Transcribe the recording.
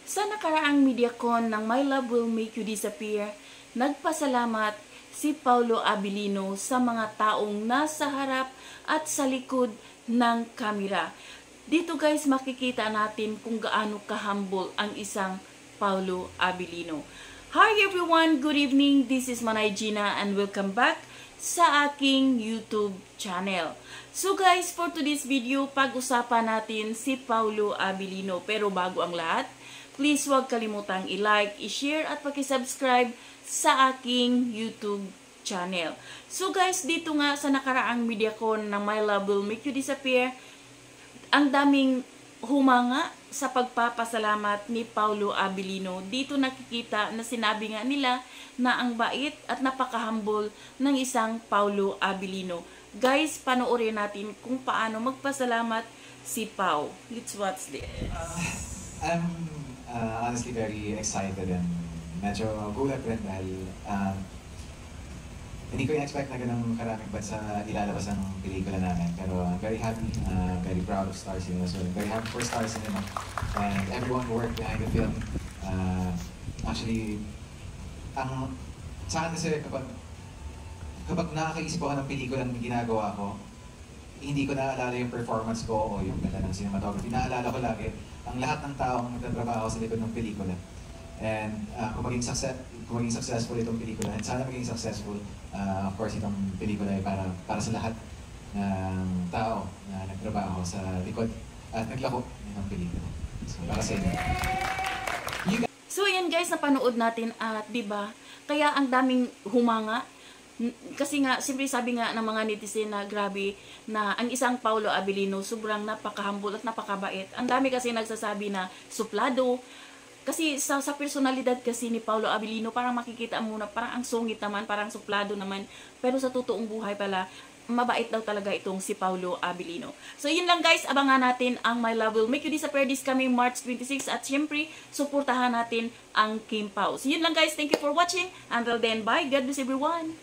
Sa nakaraang MediaCon ng My Love Will Make You Disappear, nagpasalamat si Paulo Abilino sa mga taong nasa harap at sa likod ng kamera. Dito guys, makikita natin kung gaano ka-humble ang isang Paulo Abilino. Hi everyone! Good evening! This is Manay Gina and welcome back sa aking YouTube channel. So guys, for today's video, pag-usapan natin si Paulo Abilino. Pero bago ang lahat, please huwag kalimutang i-like, i-share at paki-subscribe sa aking YouTube channel. So guys, dito nga sa nakaraang MediaCon ng My Love Will Make You Disappear, ang daming humanga sa pagpapasalamat ni Paulo Abilino. Dito nakikita na sinabi nga nila na ang bait at napaka-humble ng isang Paulo Abilino. Guys, panoorin natin kung paano magpasalamat si Pau. Let's watch this. I'm honestly very excited and medyo gulat rin dahil hindi ko in-expect na ganang karaming bansa ilalabas ang pelikula namin. Pero I'm very happy, very proud of Star Cinema. So I'm very happy for Star Cinema and everyone who worked behind the film. Actually, sa akin kasi kapag nakakaisip ako ng pelikulang ginagawa ko, hindi ko naaalala yung performance ko o yung ganda ng cinematography. Naalala ko lagi ang lahat ng taong nagtatrabaho sa likod ng pelikula. And kung maging successful itong pelikula, and sana maging successful, of course itong pelikula ay para sa lahat ng tao na nagtrabaho sa likod at naglako ng pelikula. So para sa inyo. So yan guys, napanood natin at 'di ba? Kaya ang daming humanga kasi nga, siyempre sabi nga ng mga netizen na grabe na ang isang Paulo Abilino sobrang napaka-humble at napakabait. Ang dami kasi nagsasabi na suplado. Kasi sa personalidad kasi ni Paulo Abilino, parang makikita mo na parang ang sungit naman, parang suplado naman. Pero sa totoong buhay pala, mabait daw talaga itong si Paulo Abilino. So yun lang guys, abangan natin ang My Love Will Make You Disappear this coming March 26 at syempre, suportahan natin ang Kim Pau. So yun lang guys, thank you for watching. Until then, bye. God bless everyone.